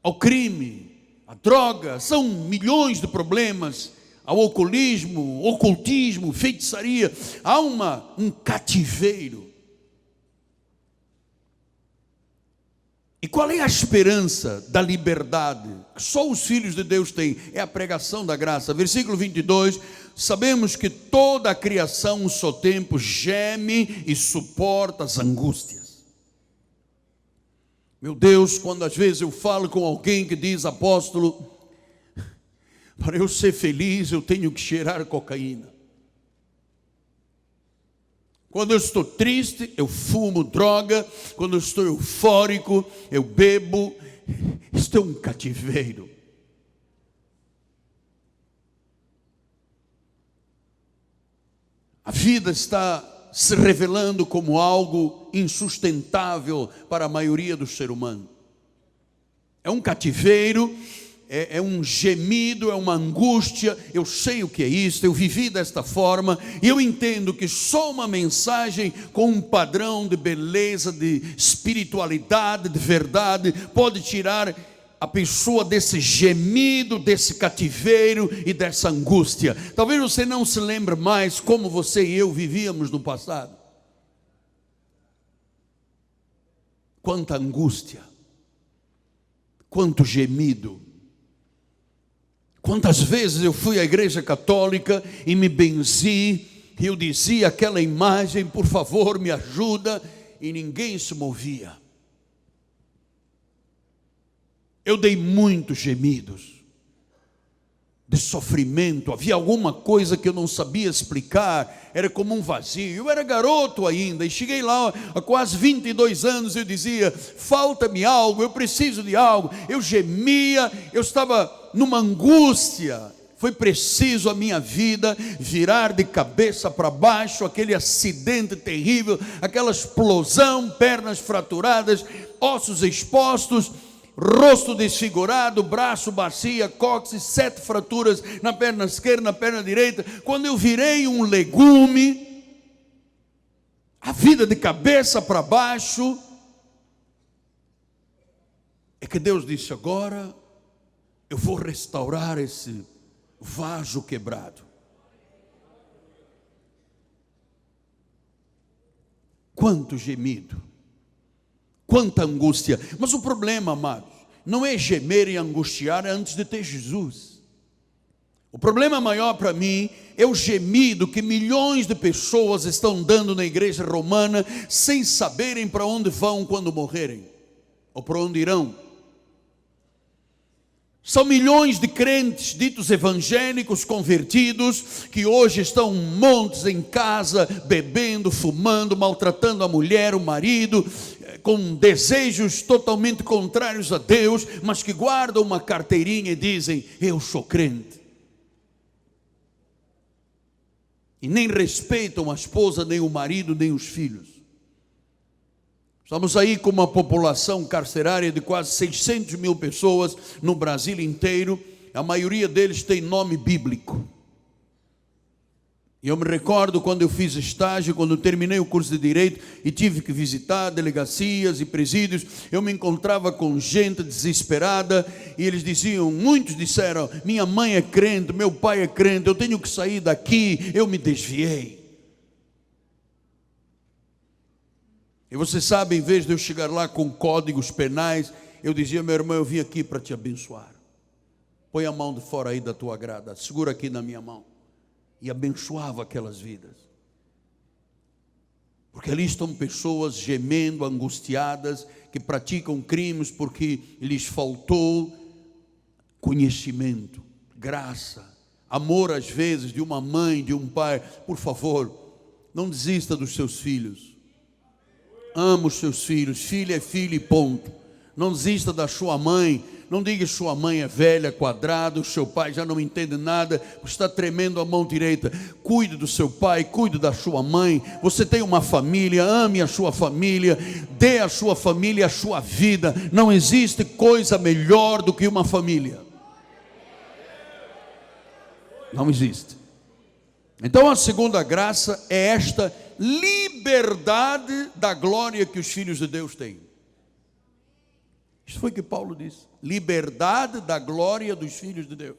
ao crime, à droga. São milhões de problemas, ao alcoolismo, ocultismo, feitiçaria. Há um cativeiro. E qual é a esperança da liberdade que só os filhos de Deus têm? É a pregação da graça. Versículo 22, sabemos que toda a criação, no seu tempo, geme e suporta as angústias. Meu Deus, quando às vezes eu falo com alguém que diz: apóstolo, para eu ser feliz eu tenho que cheirar cocaína. Quando eu estou triste, eu fumo droga. Quando eu estou eufórico, eu bebo. Isto é um cativeiro. A vida está se revelando como algo insustentável para a maioria do ser humano. É um cativeiro, é um gemido, é uma angústia. Eu sei o que é isso, eu vivi desta forma, e eu entendo que só uma mensagem com um padrão de beleza, de espiritualidade, de verdade, pode tirar a pessoa desse gemido, desse cativeiro e dessa angústia. Talvez você não se lembre mais como você e eu vivíamos no passado. Quanta angústia, quanto gemido. Quantas vezes eu fui à igreja católica e me benzi, e eu dizia aquela imagem, por favor me ajuda, e ninguém se movia. Eu dei muitos gemidos de sofrimento, havia alguma coisa que eu não sabia explicar, era como um vazio. Eu era garoto ainda, e cheguei lá há quase 22 anos, eu dizia, falta-me algo, eu preciso de algo. Eu gemia, eu estava numa angústia. Foi preciso a minha vida virar de cabeça para baixo, aquele acidente terrível, aquela explosão, pernas fraturadas, ossos expostos, rosto desfigurado, braço, bacia, cóccix, 7 fraturas na perna esquerda, na perna direita. Quando eu virei um legume, a vida de cabeça para baixo, é que Deus disse, agora eu vou restaurar esse vaso quebrado. Quanto gemido, quanta angústia. Mas o problema, amados, não é gemer e angustiar antes de ter Jesus. O problema maior para mim é o gemido que milhões de pessoas estão dando na igreja romana, sem saberem para onde vão quando morrerem, ou para onde irão. São milhões de crentes ditos evangélicos convertidos que hoje estão montes em casa, bebendo, fumando, maltratando a mulher, o marido, com desejos totalmente contrários a Deus, mas que guardam uma carteirinha e dizem, eu sou crente. E nem respeitam a esposa, nem o marido, nem os filhos. Estamos aí com uma população carcerária de quase 600 mil pessoas no Brasil inteiro. A maioria deles tem nome bíblico. E eu me recordo quando eu fiz estágio, quando eu terminei o curso de Direito e tive que visitar delegacias e presídios, eu me encontrava com gente desesperada e eles diziam, muitos disseram, minha mãe é crente, meu pai é crente, eu tenho que sair daqui, eu me desviei. E você sabe, em vez de eu chegar lá com códigos penais, eu dizia, meu irmão, eu vim aqui para te abençoar. Põe a mão de fora aí da tua grada, segura aqui na minha mão. E abençoava aquelas vidas. Porque ali estão pessoas gemendo, angustiadas, que praticam crimes porque lhes faltou conhecimento, graça, amor às vezes de uma mãe, de um pai. Por favor, não desista dos seus filhos. Ama os seus filhos, filho é filho e ponto. Não desista da sua mãe. Não diga que sua mãe é velha, quadrada, o seu pai já não entende nada, está tremendo a mão direita. Cuide do seu pai, cuide da sua mãe. Você tem uma família, ame a sua família, dê à sua família a sua vida. Não existe coisa melhor do que uma família. Não existe. Então a segunda graça é esta liberdade da glória que os filhos de Deus têm. Isso foi o que Paulo disse. Liberdade da glória dos filhos de Deus.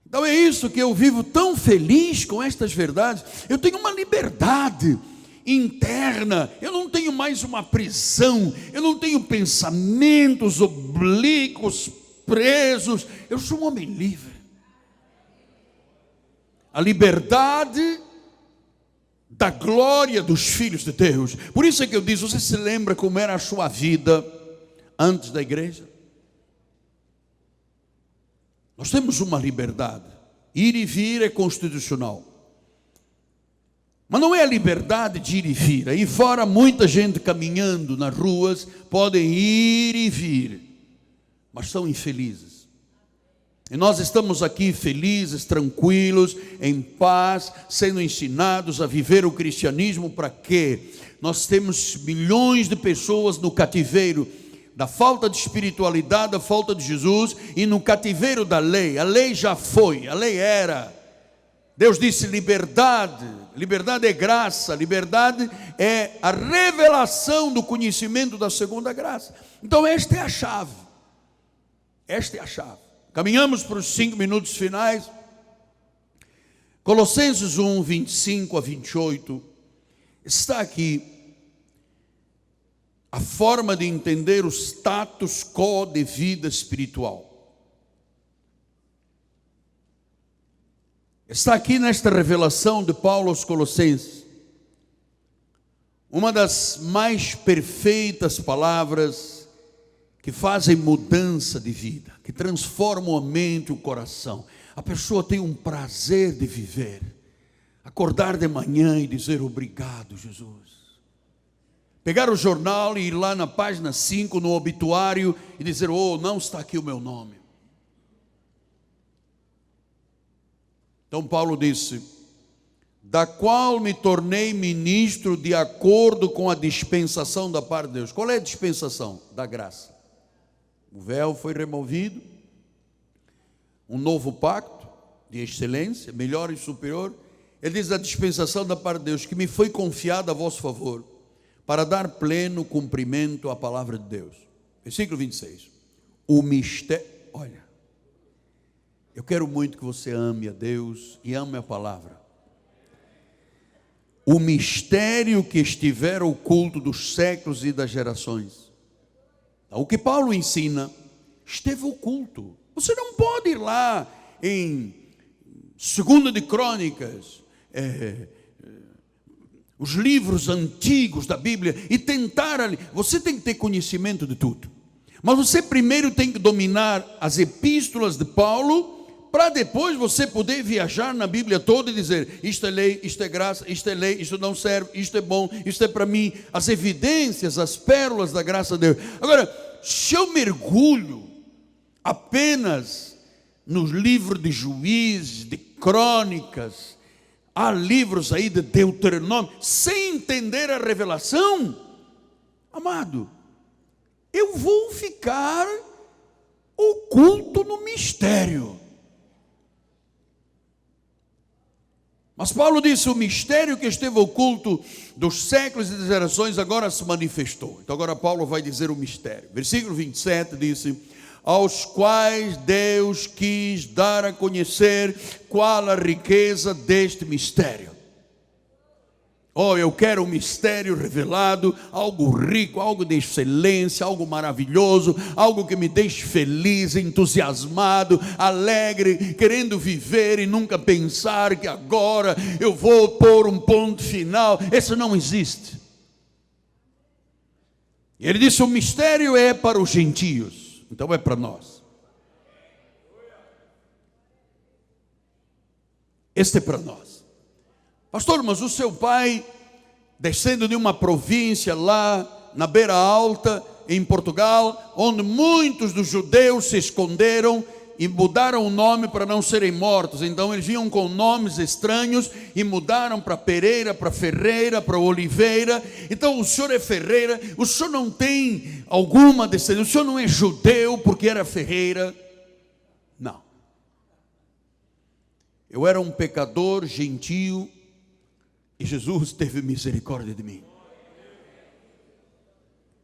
Então é isso que eu vivo tão feliz com estas verdades. Eu tenho uma liberdade interna. Eu não tenho mais uma prisão. Eu não tenho pensamentos oblíquos, presos. Eu sou um homem livre. A liberdade da glória dos filhos de Deus. Por isso é que eu disse, você se lembra como era a sua vida antes da igreja? Nós temos uma liberdade. Ir e vir é constitucional. Mas não é a liberdade de ir e vir. Aí fora muita gente caminhando nas ruas, podem ir e vir, mas são infelizes. E nós estamos aqui felizes, tranquilos, em paz, sendo ensinados a viver o cristianismo. Para quê? Nós temos milhões de pessoas no cativeiro da falta de espiritualidade, da falta de Jesus, e no cativeiro da lei. A lei já foi, a lei era. Deus disse liberdade, liberdade é graça, liberdade é a revelação do conhecimento da segunda graça. Então esta é a chave, esta é a chave. Caminhamos para os 5 minutos finais. Colossenses 1, 25 a 28, está aqui a forma de entender o status quo de vida espiritual. Está aqui nesta revelação de Paulo aos Colossenses, uma das mais perfeitas palavras que fazem mudança de vida, que transformam a mente e o coração. A pessoa tem um prazer de viver, acordar de manhã e dizer obrigado, Jesus. Pegar o jornal e ir lá na página 5, no obituário, e dizer, oh, não está aqui o meu nome. Então Paulo disse, da qual me tornei ministro de acordo com a dispensação da parte de Deus. Qual é a dispensação? Da graça. O véu foi removido, um novo pacto de excelência, melhor e superior. Ele diz a dispensação da parte de Deus, que me foi confiada a vosso favor, para dar pleno cumprimento à palavra de Deus. Versículo 26. O mistério, olha, eu quero muito que você ame a Deus e ame a palavra. O mistério que estiver oculto dos séculos e das gerações. O que Paulo ensina esteve oculto. Você não pode ir lá em 2 de Crônicas, os livros antigos da Bíblia e tentar ali. Você tem que ter conhecimento de tudo, mas você primeiro tem que dominar as epístolas de Paulo, para depois você poder viajar na Bíblia toda e dizer, isto é lei, isto é graça, isto é lei, isto não serve, isto é bom, isto é para mim. As evidências, as pérolas da graça de Deus. Agora, se eu mergulho apenas nos livros de Juízes, de Crônicas, há livros aí de Deuteronômio, sem entender a revelação, amado, eu vou ficar oculto no mistério. Mas Paulo disse, o mistério que esteve oculto dos séculos e das gerações agora se manifestou. Então agora Paulo vai dizer o mistério. Versículo 27 disse, aos quais Deus quis dar a conhecer qual a riqueza deste mistério. Oh, eu quero um mistério revelado, algo rico, algo de excelência, algo maravilhoso, algo que me deixe feliz, entusiasmado, alegre, querendo viver e nunca pensar que agora eu vou pôr um ponto final. Isso não existe. Ele disse, o mistério é para os gentios, então é para nós. Este é para nós. Pastor, mas o seu pai, descendo de uma província lá na Beira Alta, em Portugal, onde muitos dos judeus se esconderam e mudaram o nome para não serem mortos. Então eles vinham com nomes estranhos e mudaram para Pereira, para Ferreira, para Oliveira. Então o senhor é Ferreira, o senhor não tem alguma descendência, o senhor não é judeu porque era Ferreira. Não. Eu era um pecador gentio, e Jesus teve misericórdia de mim.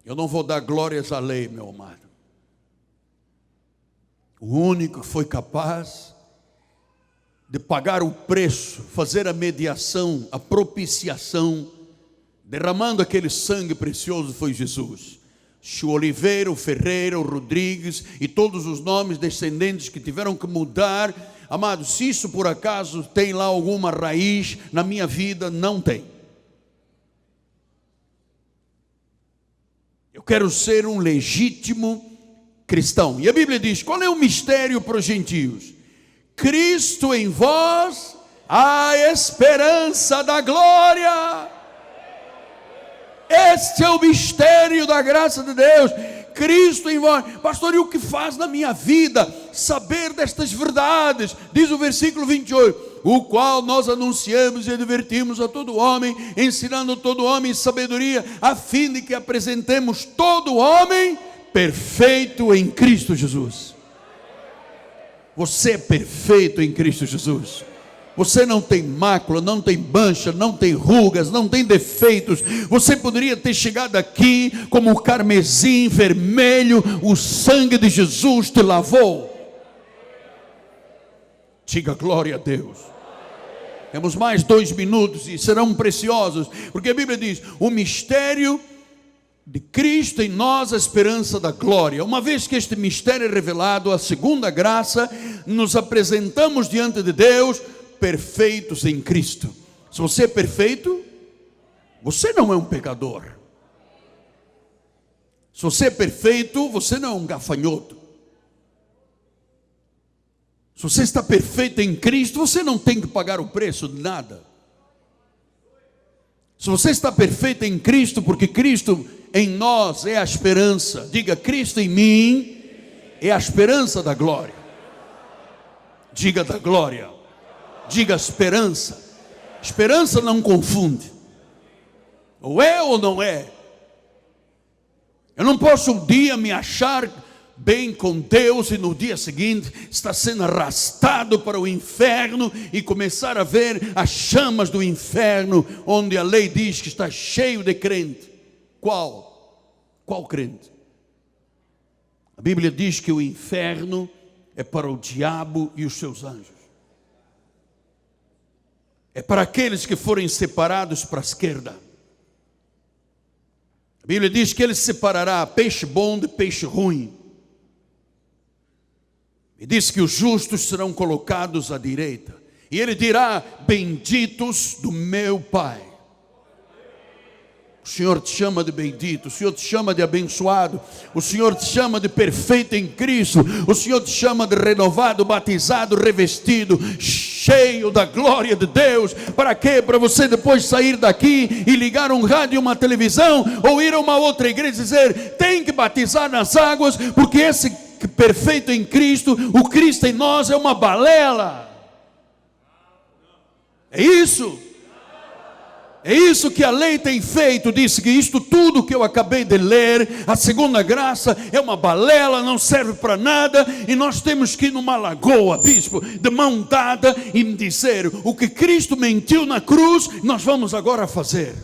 Eu não vou dar glórias à lei, meu amado. O único que foi capaz de pagar o preço, fazer a mediação, a propiciação, derramando aquele sangue precioso, foi Jesus. Se o Oliveira, o Ferreira, o Rodrigues e todos os nomes descendentes que tiveram que mudar, amado, se isso por acaso tem lá alguma raiz na minha vida, não tem. Eu quero ser um legítimo cristão. E a Bíblia diz, qual é o mistério para os gentios? Cristo em vós, a esperança da glória. Este é o mistério da graça de Deus. Cristo em vós. Pastor, e o que faz na minha vida saber destas verdades? Diz o versículo 28, o qual nós anunciamos e advertimos a todo homem, ensinando todo homem sabedoria, a fim de que apresentemos todo homem perfeito em Cristo Jesus. Você é perfeito em Cristo Jesus. Você não tem mácula, não tem mancha, não tem rugas, não tem defeitos. Você poderia ter chegado aqui como o carmesim vermelho. O sangue de Jesus te lavou. Diga glória a Deus. Temos mais 2 minutos e serão preciosos, porque a Bíblia diz: o mistério de Cristo em nós, a esperança da glória. Uma vez que este mistério é revelado, a segunda graça, nos apresentamos diante de Deus perfeitos em Cristo. Se você é perfeito, você não é um pecador. Se você é perfeito, você não é um gafanhoto. Se você está perfeito em Cristo, você não tem que pagar o preço de nada. Se você está perfeito em Cristo, porque Cristo em nós é a esperança. Diga: Cristo em mim é a esperança da glória. Diga da glória. Diga esperança. Esperança não confunde. Ou é ou não é. Eu não posso um dia me achar bem com Deus e no dia seguinte está sendo arrastado para o inferno e começar a ver as chamas do inferno, onde a lei diz que está cheio de crente. Qual crente? A Bíblia diz que o inferno é para o diabo e os seus anjos. É para aqueles que forem separados para a esquerda. A Bíblia diz que ele separará peixe bom de peixe ruim. E diz que os justos serão colocados à direita. E ele dirá: benditos do meu Pai. O Senhor te chama de bendito, o Senhor te chama de abençoado, o Senhor te chama de perfeito em Cristo, o Senhor te chama de renovado, batizado, revestido, cheio da glória de Deus. Para quê? Para você depois sair daqui e ligar um rádio, uma televisão, ou ir a uma outra igreja e dizer: tem que batizar nas águas, porque esse perfeito em Cristo, o Cristo em nós é uma balela. É isso. É isso que a lei tem feito. Disse que isto tudo que eu acabei de ler, a segunda graça, é uma balela, não serve para nada. E nós temos que ir numa lagoa, bispo, de mão dada, e dizer: o que Cristo mentiu na cruz, nós vamos agora fazer.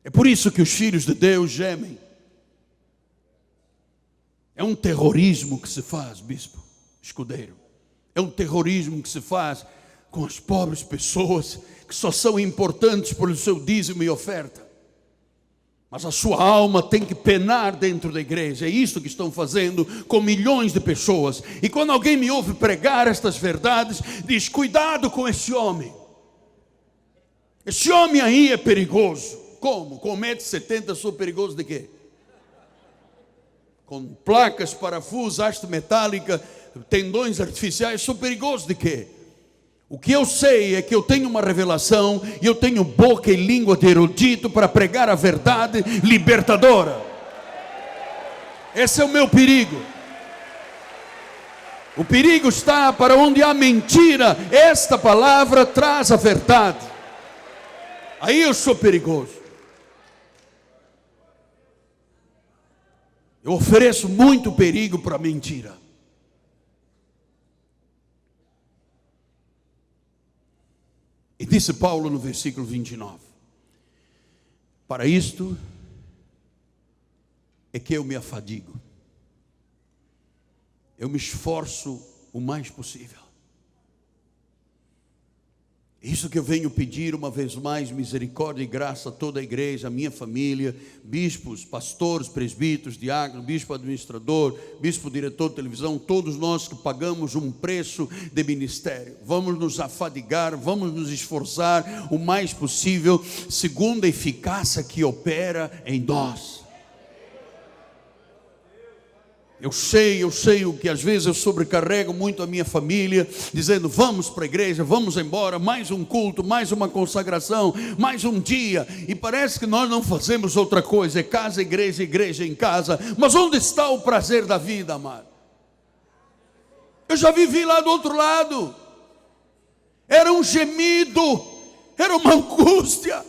É por isso que os filhos de Deus gemem. É um terrorismo que se faz, bispo Escudeiro. É um terrorismo que se faz com as pobres pessoas que só são importantes pelo seu dízimo e oferta. Mas a sua alma tem que penar dentro da igreja. É isso que estão fazendo com milhões de pessoas. E quando alguém me ouve pregar estas verdades, diz: cuidado com esse homem. Esse homem aí é perigoso. Como? Com 1,70 m sou perigoso de quê? Com placas, parafusos, haste metálica, tendões artificiais, sou perigoso de quê? O que eu sei é que eu tenho uma revelação e eu tenho boca e língua de erudito para pregar a verdade libertadora. Esse é o meu perigo. O perigo está para onde há mentira. Esta palavra traz a verdade. Aí eu sou perigoso. Eu ofereço muito perigo para a mentira. E disse Paulo no versículo 29: para isto é que eu me afadigo. Eu me esforço o mais possível. Isso que eu venho pedir uma vez mais, misericórdia e graça a toda a igreja, a minha família, bispos, pastores, presbíteros, diáconos, bispo administrador, bispo diretor de televisão, todos nós que pagamos um preço de ministério. Vamos nos afadigar, vamos nos esforçar o mais possível, segundo a eficácia que opera em nós. Eu sei o que às vezes eu sobrecarrego muito a minha família, dizendo: vamos para a igreja, vamos embora, mais um culto, mais uma consagração, mais um dia, e parece que nós não fazemos outra coisa, é casa, igreja, igreja em casa. Mas onde está o prazer da vida, amado? Eu já vivi lá do outro lado. Era um gemido Era uma angústia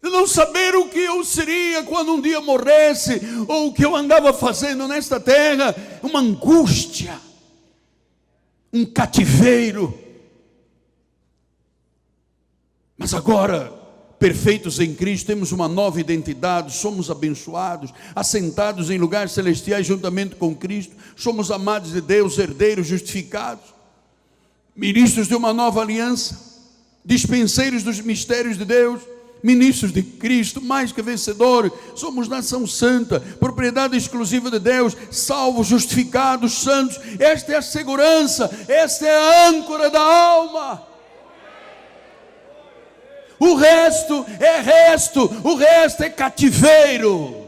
de não saber o que eu seria quando um dia morresse, ou o que eu andava fazendo nesta terra. Uma angústia, um cativeiro. Mas agora, perfeitos em Cristo, temos uma nova identidade, somos abençoados, assentados em lugares celestiais juntamente com Cristo, somos amados de Deus, herdeiros justificados, ministros de uma nova aliança, dispenseiros dos mistérios de Deus, ministros de Cristo, mais que vencedores. Somos nação santa, propriedade exclusiva de Deus, salvos, justificados, santos. Esta é a segurança, esta é a âncora da alma. O resto é cativeiro,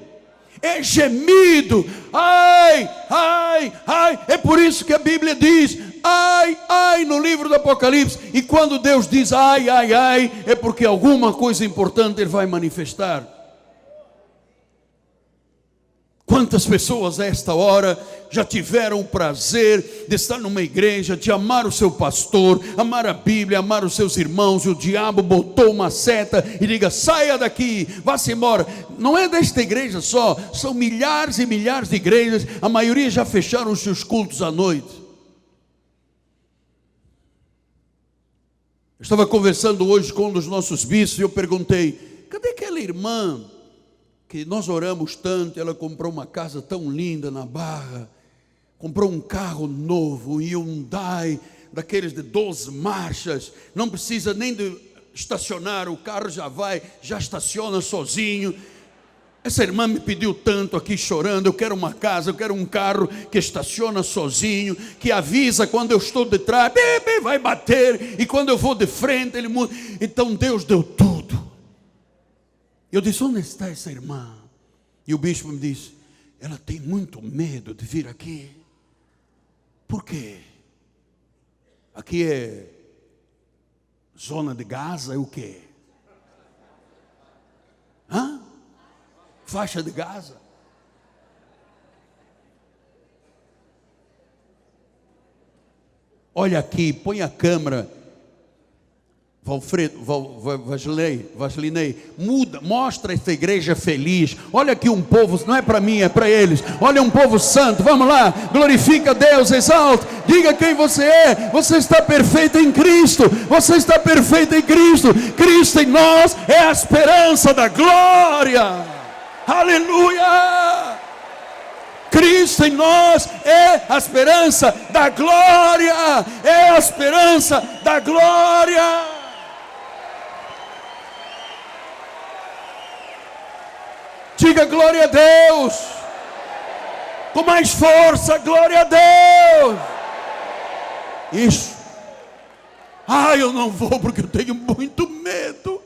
é gemido. Ai, ai, ai. É por isso que a Bíblia diz ai, ai no livro do Apocalipse. E quando Deus diz ai, ai, ai, é porque alguma coisa importante Ele vai manifestar. Quantas pessoas a esta hora já tiveram o prazer de estar numa igreja, de amar o seu pastor, amar a Bíblia, amar os seus irmãos, e o diabo botou uma seta e diga: saia daqui, vá-se embora. Não é desta igreja só, são milhares e milhares de igrejas, a maioria já fecharam os seus cultos à noite. Eu estava conversando hoje com um dos nossos bispos e eu perguntei: cadê aquela irmã que nós oramos tanto? Ela comprou uma casa tão linda na Barra, comprou um carro novo, um Hyundai, daqueles de 12 marchas, não precisa nem de estacionar, o carro já estaciona sozinho. Essa irmã me pediu tanto aqui chorando: eu quero uma casa, eu quero um carro que estaciona sozinho, que avisa quando eu estou de trás, vai bater, e quando eu vou de frente ele muda. Então Deus deu tudo. Eu disse: onde está essa irmã? E o bispo me disse: ela tem muito medo de vir aqui. Por quê? Aqui é zona de Gaza, é o quê? Hã? Faixa de Gaza? Olha aqui, põe a câmera. Vaslinei, mostra essa igreja feliz. Olha aqui um povo, não é para mim, é para eles. Olha um povo santo, vamos lá, glorifica Deus, exalta, diga quem você é. Você está perfeito em Cristo, você está perfeito em Cristo. Cristo em nós é a esperança da glória. Aleluia! Cristo em nós é a esperança da glória, é a esperança da glória. Diga glória a Deus, com mais força, glória a Deus. Isso. Eu não vou porque eu tenho muito medo.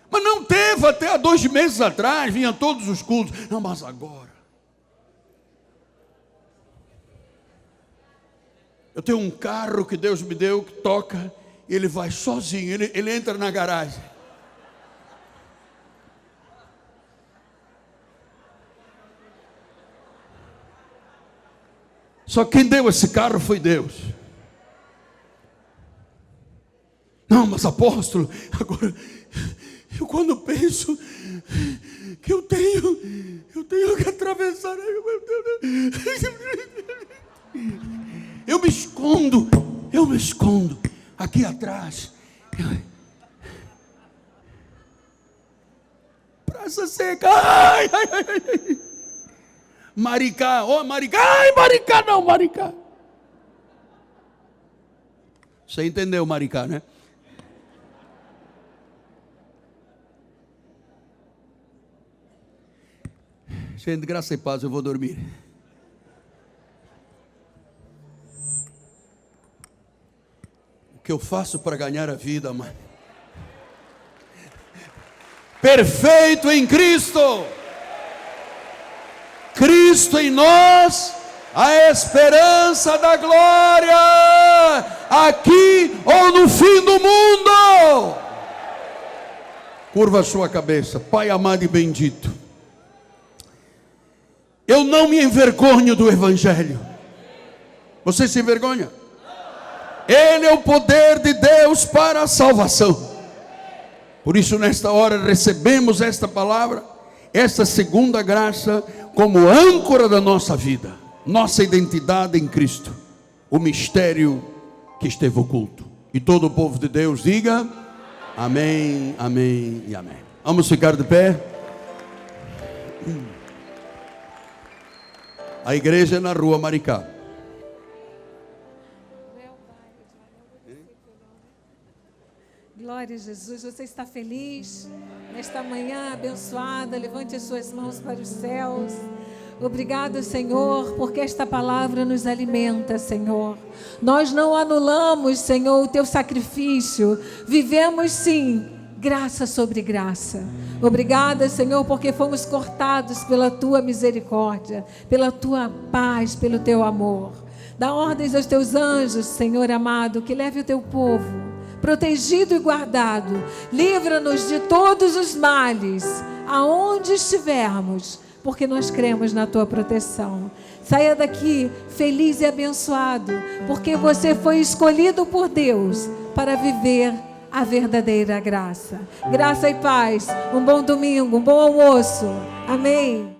Mas não teve, até há 2 meses atrás, vinha todos os cultos. Não, mas agora. Eu tenho um carro que Deus me deu, que toca, e ele vai sozinho, ele entra na garagem. Só quem deu esse carro foi Deus. Não, mas apóstolo, agora, eu quando penso que eu tenho que atravessar, eu me escondo aqui atrás. Praça Seca, ai. Maricá, Maricá, Maricá não, Maricá. Você entendeu, Maricá, né? Gente, graça e paz, eu vou dormir. O que eu faço para ganhar a vida, mãe? Perfeito em Cristo. Cristo em nós, a esperança da glória, aqui ou no fim do mundo. Curva a sua cabeça. Pai amado e bendito, eu não me envergonho do Evangelho. Você se envergonha? Ele é o poder de Deus para a salvação. Por isso, nesta hora, recebemos esta palavra, esta segunda graça, como âncora da nossa vida, nossa identidade em Cristo, o mistério que esteve oculto. E todo o povo de Deus diga amém, amém e amém. Vamos ficar de pé. A igreja é na rua Maricá. Glória a Jesus. Você está feliz nesta manhã abençoada? Levante as suas mãos para os céus. Obrigado, Senhor, porque esta palavra nos alimenta, Senhor. Nós não anulamos, Senhor, o teu sacrifício. Vivemos sim, graça sobre graça. Obrigada, Senhor, porque fomos cortados pela tua misericórdia, pela tua paz, pelo teu amor. Dá ordens aos teus anjos, Senhor amado, que leve o teu povo protegido e guardado. Livra-nos de todos os males, aonde estivermos, porque nós cremos na tua proteção. Saia daqui feliz e abençoado, porque você foi escolhido por Deus para viver a verdadeira graça. Graça e paz, um bom domingo, um bom almoço. Amém.